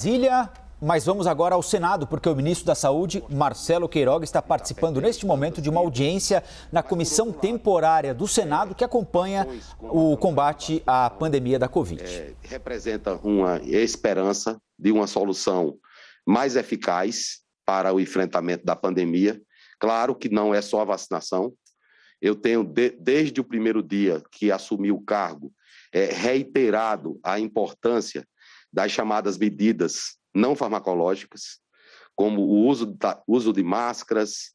Brasília, mas vamos agora ao Senado, porque o ministro da Saúde, Marcelo Queiroga, está participando neste momento de uma audiência na comissão temporária do Senado que acompanha o combate à pandemia da Covid. Representa uma esperança de uma solução mais eficaz para o enfrentamento da pandemia. Claro que não é só a vacinação. Eu tenho, desde o primeiro dia que assumi o cargo, reiterado a importância das chamadas medidas não farmacológicas, como o uso de máscaras,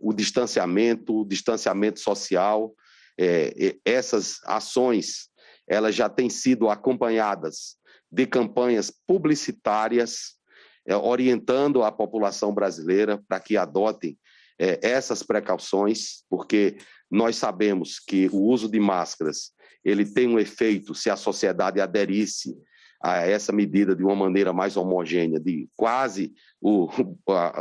o distanciamento social. Essas ações elas já têm sido acompanhadas de campanhas publicitárias, orientando a população brasileira para que adotem essas precauções, porque nós sabemos que o uso de máscaras ele tem um efeito se a sociedade aderisse a essa medida de uma maneira mais homogênea, de quase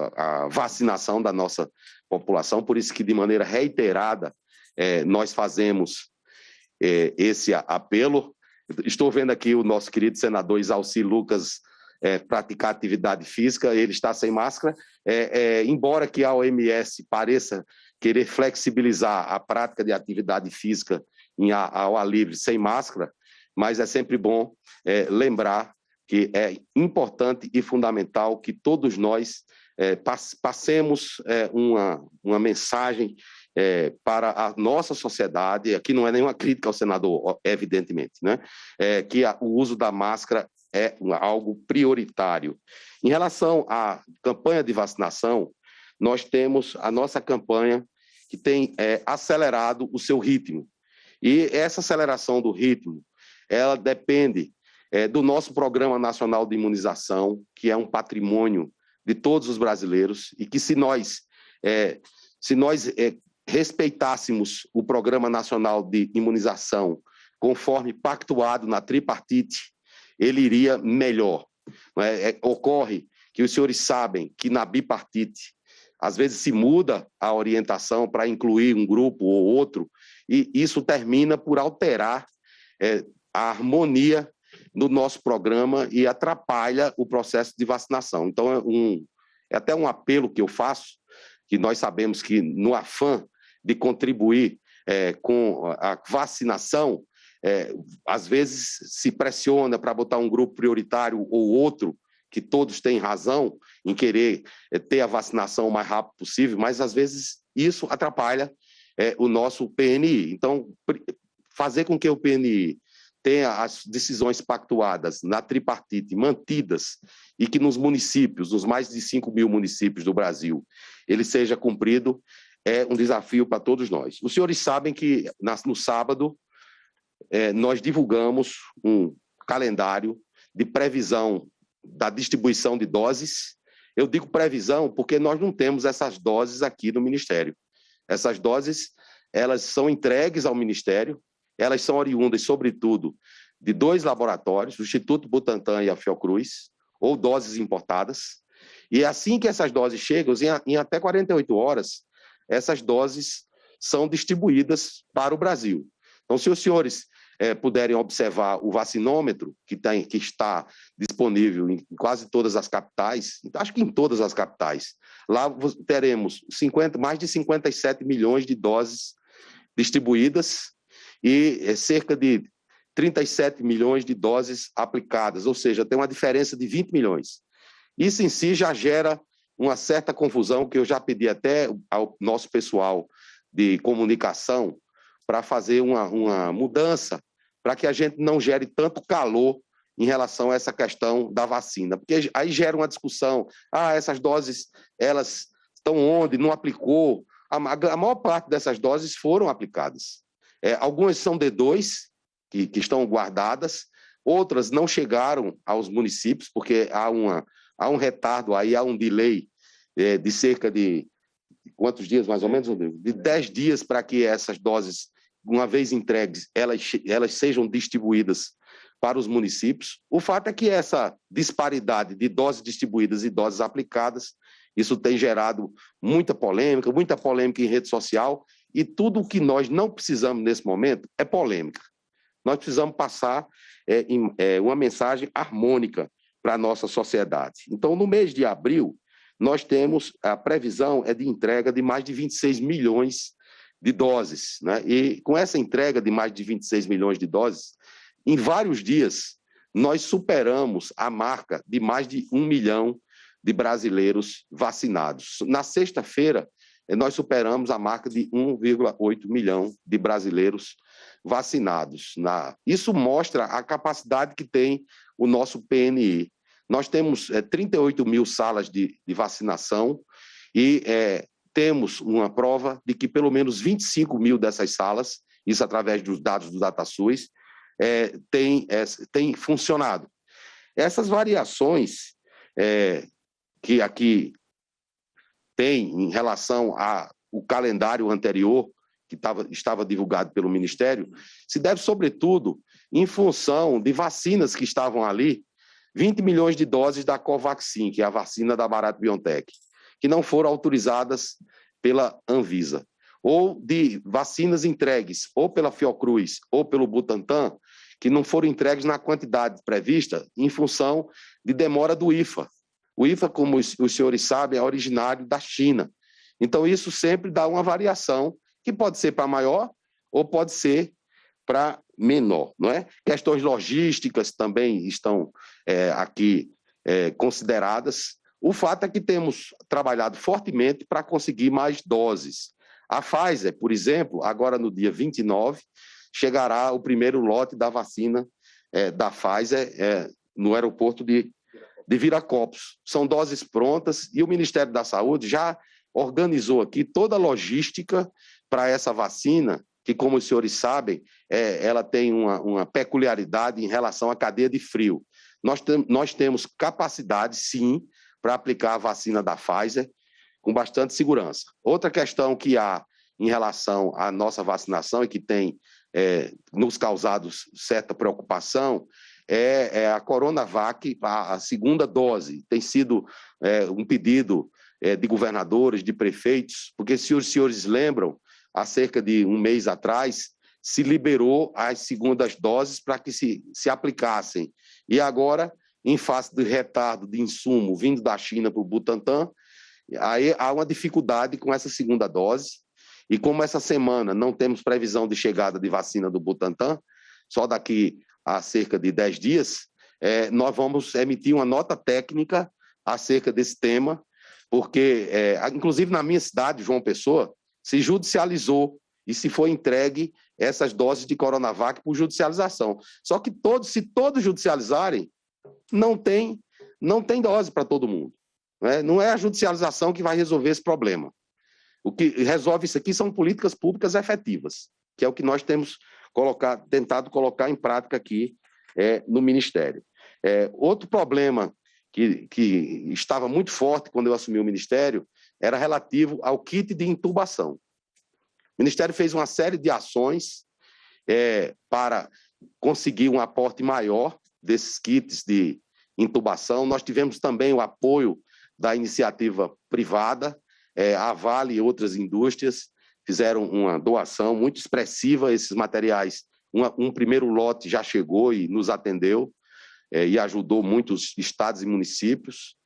a vacinação da nossa população. Por isso que, de maneira reiterada, nós fazemos esse apelo. Estou vendo aqui o nosso querido senador Isalci Lucas praticar atividade física, ele está sem máscara, embora que a OMS pareça querer flexibilizar a prática de atividade física ao ar livre sem máscara, mas é sempre bom lembrar que é importante e fundamental que todos nós passemos uma mensagem para a nossa sociedade. Aqui não é nenhuma crítica ao senador, evidentemente, né? Que o uso da máscara é algo prioritário. Em relação à campanha de vacinação, nós temos a nossa campanha que tem acelerado o seu ritmo. E essa aceleração do ritmo, ela depende do nosso Programa Nacional de Imunização, que é um patrimônio de todos os brasileiros, e que se nós respeitássemos o Programa Nacional de Imunização conforme pactuado na tripartite, ele iria melhor. Ocorre que os senhores sabem que na bipartite, às vezes se muda a orientação para incluir um grupo ou outro, e isso termina por alterar a harmonia do nosso programa e atrapalha o processo de vacinação. Então, é até um apelo que eu faço, que nós sabemos que no afã de contribuir com a vacinação, às vezes se pressiona para botar um grupo prioritário ou outro, que todos têm razão em querer ter a vacinação o mais rápido possível, mas às vezes isso atrapalha o nosso PNI. Então, fazer com que o PNI tenha as decisões pactuadas na tripartite mantidas e que nos municípios, nos mais de 5 mil municípios do Brasil, ele seja cumprido, é um desafio para todos nós. Os senhores sabem que no sábado nós divulgamos um calendário de previsão da distribuição de doses. Eu digo previsão porque nós não temos essas doses aqui no Ministério. Essas doses, elas são entregues ao Ministério, elas são oriundas, sobretudo, de 2 laboratórios, o Instituto Butantan e a Fiocruz, ou doses importadas. E assim que essas doses chegam, em até 48 horas, essas doses são distribuídas para o Brasil. Então, se os senhores puderem observar o vacinômetro, que está disponível em quase todas as capitais, acho que em todas as capitais, lá teremos mais de 57 milhões de doses distribuídas e cerca de 37 milhões de doses aplicadas, ou seja, tem uma diferença de 20 milhões. Isso em si já gera uma certa confusão, que eu já pedi até ao nosso pessoal de comunicação para fazer uma mudança, para que a gente não gere tanto calor em relação a essa questão da vacina, porque aí gera uma discussão, essas doses, elas estão onde? Não aplicou? A maior parte dessas doses foram aplicadas. Algumas são D2, que estão guardadas, outras não chegaram aos municípios, porque há um retardo, aí há um delay de cerca de quantos dias, mais ou menos? De 10 dias para que essas doses, uma vez entregues, elas sejam distribuídas para os municípios. O fato é que essa disparidade de doses distribuídas e doses aplicadas, isso tem gerado muita polêmica em rede social, e tudo o que nós não precisamos nesse momento é polêmica. Nós precisamos passar uma mensagem harmônica para a nossa sociedade. Então, no mês de abril, nós temos, a previsão é de entrega de mais de 26 milhões de doses, né? E com essa entrega de mais de 26 milhões de doses, em vários dias, nós superamos a marca de mais de 1 milhão de brasileiros vacinados. Na sexta-feira, nós superamos a marca de 1,8 milhão de brasileiros vacinados. Isso mostra a capacidade que tem o nosso PNI. Nós temos 38 mil salas de vacinação e temos uma prova de que pelo menos 25 mil dessas salas, isso através dos dados do DataSUS, tem funcionado. Essas variações que aqui tem em relação ao calendário anterior, que estava divulgado pelo Ministério, se deve, sobretudo, em função de vacinas que estavam ali, 20 milhões de doses da Covaxin, que é a vacina da Bharat-BioNTech, que não foram autorizadas pela Anvisa, ou de vacinas entregues ou pela Fiocruz ou pelo Butantan, que não foram entregues na quantidade prevista em função de demora do IFA. O IFA, como os senhores sabem, é originário da China. Então, isso sempre dá uma variação, que pode ser para maior ou pode ser para menor, não é? Questões logísticas também estão aqui consideradas. O fato é que temos trabalhado fortemente para conseguir mais doses. A Pfizer, por exemplo, agora no dia 29, chegará o primeiro lote da vacina da Pfizer no aeroporto de Viracopos. São doses prontas e o Ministério da Saúde já organizou aqui toda a logística para essa vacina, que, como os senhores sabem, ela tem uma peculiaridade em relação à cadeia de frio. Nós temos capacidade, sim, para aplicar a vacina da Pfizer com bastante segurança. Outra questão que há em relação à nossa vacinação e que tem nos causado certa preocupação é a Coronavac, a segunda dose. Tem sido um pedido de governadores, de prefeitos, porque, se os senhores lembram, há cerca de um mês atrás, se liberou as segundas doses para que se aplicassem. E agora, em face do retardo de insumo vindo da China para o Butantan, aí há uma dificuldade com essa segunda dose. E como essa semana não temos previsão de chegada de vacina do Butantan, só daqui a cerca de 10 dias, nós vamos emitir uma nota técnica acerca desse tema, porque, inclusive na minha cidade, João Pessoa, se judicializou e se foi entregue essas doses de Coronavac por judicialização. Só que se todos judicializarem, não tem dose para todo mundo. Não é a judicialização que vai resolver esse problema. O que resolve isso aqui são políticas públicas efetivas, que é o que nós temos tentado colocar em prática aqui no Ministério. Outro problema que estava muito forte quando eu assumi o Ministério era relativo ao kit de intubação. O Ministério fez uma série de ações para conseguir um aporte maior desses kits de intubação. Nós tivemos também o apoio da iniciativa privada, a Vale e outras indústrias fizeram uma doação muito expressiva. Esses materiais, um primeiro lote já chegou e nos atendeu e ajudou muitos estados e municípios.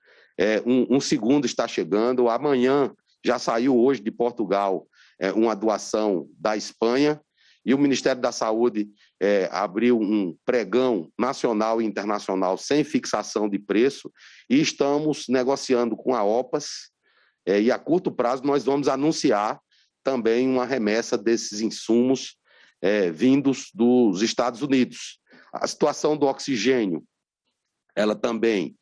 Um segundo está chegando. Amanhã, já saiu hoje de Portugal, uma doação da Espanha, e o Ministério da Saúde abriu um pregão nacional e internacional sem fixação de preço, e estamos negociando com a OPAS, e a curto prazo nós vamos anunciar também uma remessa desses insumos vindos dos Estados Unidos. A situação do oxigênio, ela também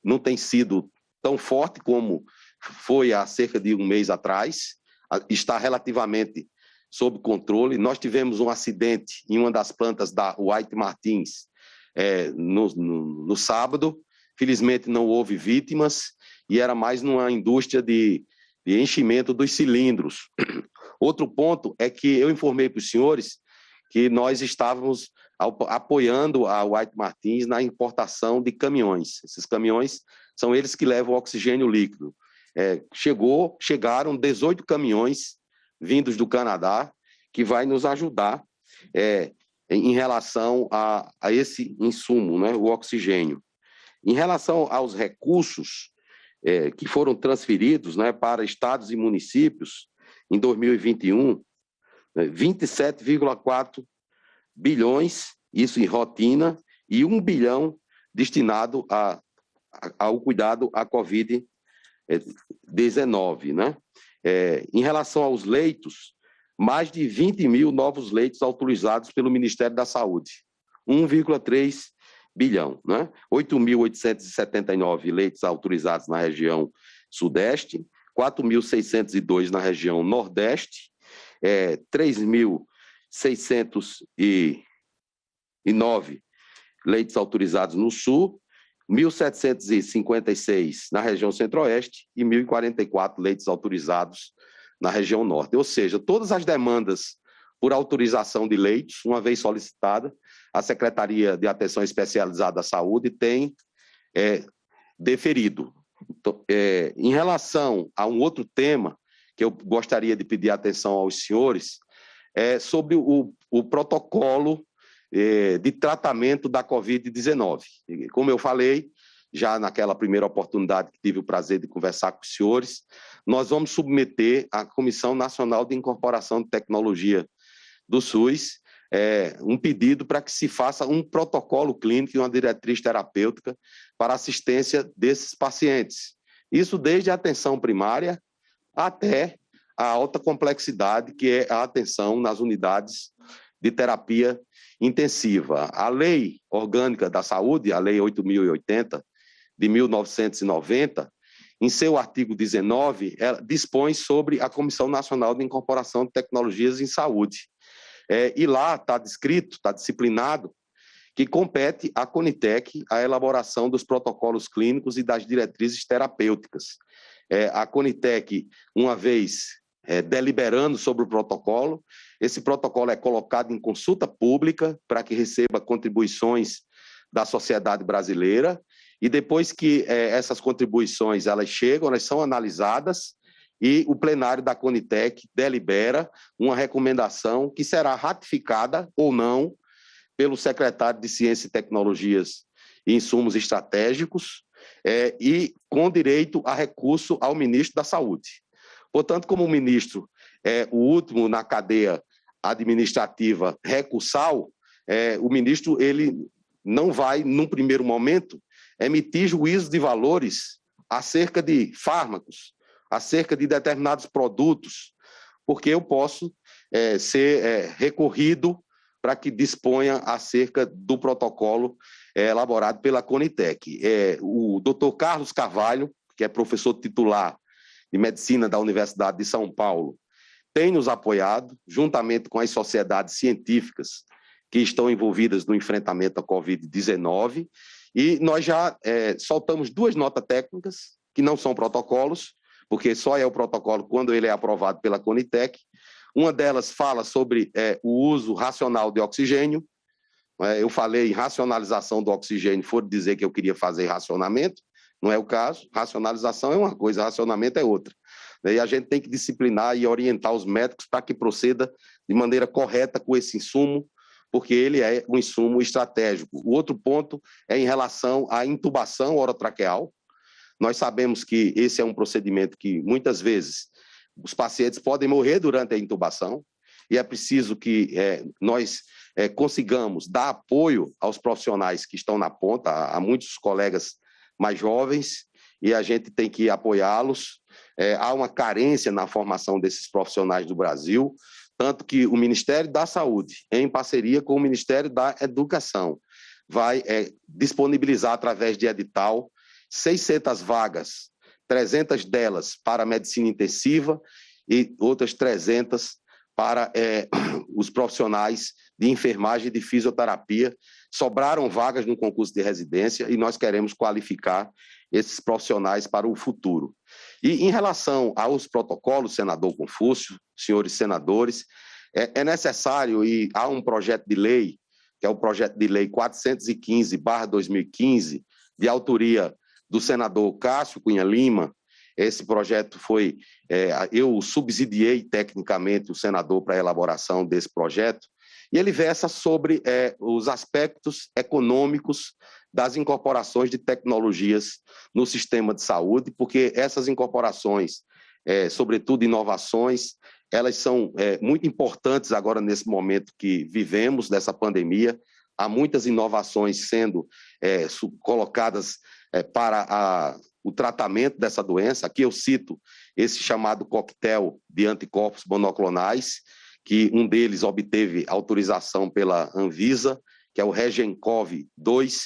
não tem sido tão forte como foi há cerca de um mês atrás, está relativamente sob controle. Nós tivemos um acidente em uma das plantas da White Martins no sábado, felizmente não houve vítimas, e era mais numa indústria de enchimento dos cilindros. Outro ponto é que eu informei para os senhores que nós estávamos apoiando a White Martins na importação de caminhões. Esses caminhões são eles que levam oxigênio líquido. Chegaram 18 caminhões vindos do Canadá, que vai nos ajudar em relação a esse insumo, né, o oxigênio. Em relação aos recursos que foram transferidos, né, para estados e municípios em 2021, 27,4 bilhões, isso em rotina, e 1 bilhão destinado ao cuidado à Covid-19. Né? Em relação aos leitos, mais de 20 mil novos leitos autorizados pelo Ministério da Saúde, 1,3 bilhão. Né? 8.879 leitos autorizados na região Sudeste, 4.602 na região Nordeste, 3.609 leitos autorizados no Sul, 1.756 na região Centro-Oeste e 1.044 leitos autorizados na região Norte. Ou seja, todas as demandas por autorização de leitos, uma vez solicitada, a Secretaria de Atenção Especializada à Saúde tem deferido. Então, em relação a um outro tema que eu gostaria de pedir atenção aos senhores, sobre o protocolo de tratamento da Covid-19. Como eu falei, já naquela primeira oportunidade que tive o prazer de conversar com os senhores, nós vamos submeter à Comissão Nacional de Incorporação de Tecnologia do SUS um pedido para que se faça um protocolo clínico e uma diretriz terapêutica para assistência desses pacientes. Isso desde a atenção primária até a alta complexidade, que é a atenção nas unidades de terapia intensiva. A Lei Orgânica da Saúde, a Lei 8.080, de 1990, em seu artigo 19, ela dispõe sobre a Comissão Nacional de Incorporação de Tecnologias em Saúde. E lá está descrito, está disciplinado, que compete à Conitec a elaboração dos protocolos clínicos e das diretrizes terapêuticas. A Conitec, uma vez deliberando sobre o protocolo, esse protocolo é colocado em consulta pública para que receba contribuições da sociedade brasileira, e depois que essas contribuições elas chegam, elas são analisadas, e o plenário da Conitec delibera uma recomendação que será ratificada ou não pelo secretário de Ciência e Tecnologias e Insumos Estratégicos, e com direito a recurso ao ministro da Saúde. Portanto, como o ministro é o último na cadeia administrativa recursal, o ministro ele não vai, num primeiro momento, emitir juízo de valores acerca de fármacos, acerca de determinados produtos, porque eu posso ser recorrido para que disponha acerca do protocolo elaborado pela Conitec. O doutor Carlos Carvalho, que é professor titular de Medicina da Universidade de São Paulo, tem nos apoiado, juntamente com as sociedades científicas que estão envolvidas no enfrentamento à Covid-19, e nós já soltamos 2 notas técnicas, que não são protocolos, porque só é o protocolo quando ele é aprovado pela Conitec. Uma delas fala sobre o uso racional de oxigênio. Eu falei em racionalização do oxigênio, for dizer que eu queria fazer racionamento, não é o caso. Racionalização é uma coisa, racionamento é outra. E a gente tem que disciplinar e orientar os médicos para que proceda de maneira correta com esse insumo, porque ele é um insumo estratégico. O outro ponto é em relação à intubação orotraqueal. Nós sabemos que esse é um procedimento que, muitas vezes, os pacientes podem morrer durante a intubação, e é preciso que nós consigamos dar apoio aos profissionais que estão na ponta, há muitos colegas mais jovens, e a gente tem que apoiá-los. Há uma carência na formação desses profissionais do Brasil, tanto que o Ministério da Saúde, em parceria com o Ministério da Educação, vai disponibilizar, através de edital, 600 vagas, 300 delas para a medicina intensiva e outras 300 para os profissionais de enfermagem e de fisioterapia. Sobraram vagas no concurso de residência e nós queremos qualificar esses profissionais para o futuro. E em relação aos protocolos, senador Confúcio, senhores senadores, é necessário, e há um projeto de lei, que é o projeto de lei 415/2015, de autoria do senador Cássio Cunha Lima. Esse projeto foi, eu subsidiei tecnicamente o senador para a elaboração desse projeto, e ele versa sobre os aspectos econômicos das incorporações de tecnologias no sistema de saúde, porque essas incorporações, sobretudo inovações, elas são muito importantes agora nesse momento que vivemos dessa pandemia. Há muitas inovações sendo colocadas para o tratamento dessa doença. Aqui eu cito esse chamado coquetel de anticorpos monoclonais, que um deles obteve autorização pela Anvisa, que é o Regencov-2,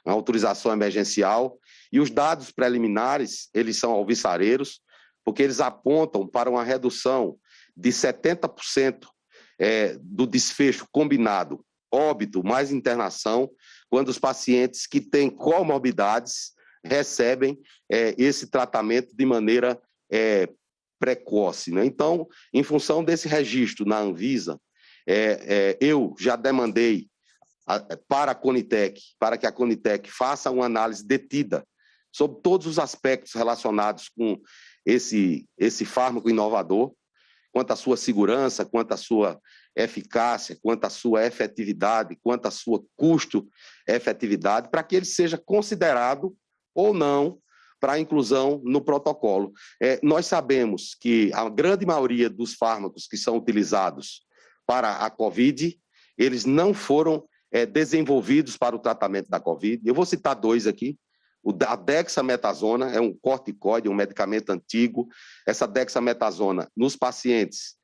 uma autorização emergencial, e os dados preliminares, eles são alvissareiros, porque eles apontam para uma redução de 70% do desfecho combinado, óbito mais internação, quando os pacientes que têm comorbidades recebem esse tratamento de maneira precoce, né? Então, em função desse registro na Anvisa, eu já demandei para a Conitec, para que a Conitec faça uma análise detida sobre todos os aspectos relacionados com esse fármaco inovador, quanto à sua segurança, quanto à sua eficácia, quanto à sua efetividade, quanto à sua custo-efetividade, para que ele seja considerado ou não para a inclusão no protocolo. Nós sabemos que a grande maioria dos fármacos que são utilizados para a COVID, eles não foram desenvolvidos para o tratamento da COVID. Eu vou citar dois aqui. A dexametasona é um corticoide, um medicamento antigo. Essa dexametasona, nos pacientes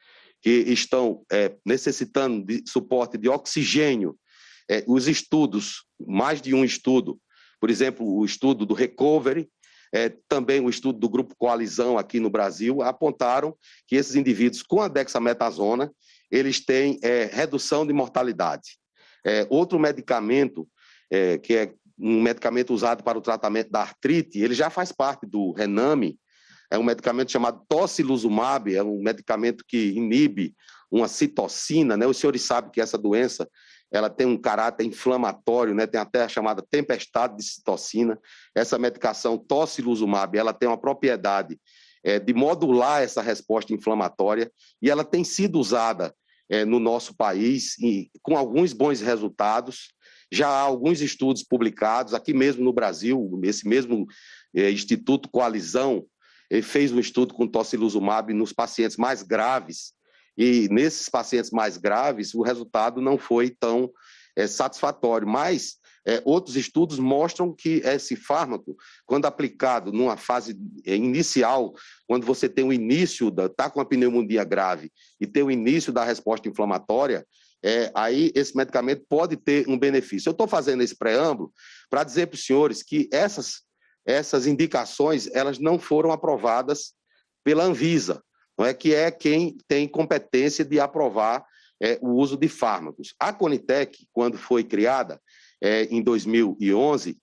que estão necessitando de suporte de oxigênio, os estudos, mais de um estudo, por exemplo, o estudo do Recovery, também o estudo do Grupo Coalizão aqui no Brasil, apontaram que esses indivíduos com a dexametasona, eles têm redução de mortalidade. Outro medicamento, que é um medicamento usado para o tratamento da artrite, ele já faz parte do Rename, é um medicamento chamado tocilizumab, é um medicamento que inibe uma citocina, né? Os senhores sabem que essa doença, ela tem um caráter inflamatório, né? Tem até a chamada tempestade de citocina. Essa medicação tocilizumab, ela tem uma propriedade de modular essa resposta inflamatória e ela tem sido usada no nosso país e com alguns bons resultados. Já há alguns estudos publicados aqui mesmo no Brasil, esse mesmo Instituto Coalizão fez um estudo com tocilizumab nos pacientes mais graves, e nesses pacientes mais graves o resultado não foi tão satisfatório, mas outros estudos mostram que esse fármaco, quando aplicado numa fase inicial, quando você tem o início, está com a pneumonia grave e tem o início da resposta inflamatória, aí esse medicamento pode ter um benefício. Eu estou fazendo esse preâmbulo para dizer para os senhores que essas indicações elas não foram aprovadas pela Anvisa, não é, que é quem tem competência de aprovar o uso de fármacos. A Conitec, quando foi criada em 2011,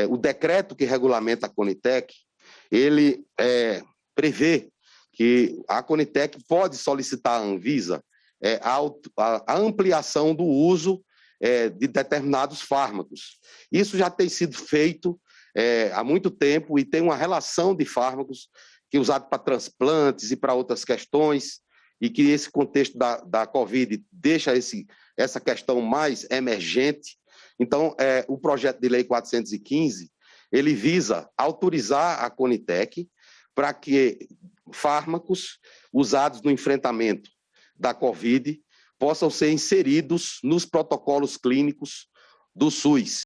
o decreto que regulamenta a Conitec, ele prevê que a Conitec pode solicitar à Anvisa a ampliação do uso de determinados fármacos. Isso já tem sido feito há muito tempo e tem uma relação de fármacos que é usado para transplantes e para outras questões, e que esse contexto da Covid deixa essa questão mais emergente. Então, o projeto de lei 415, ele visa autorizar a Conitec para que fármacos usados no enfrentamento da Covid possam ser inseridos nos protocolos clínicos do SUS.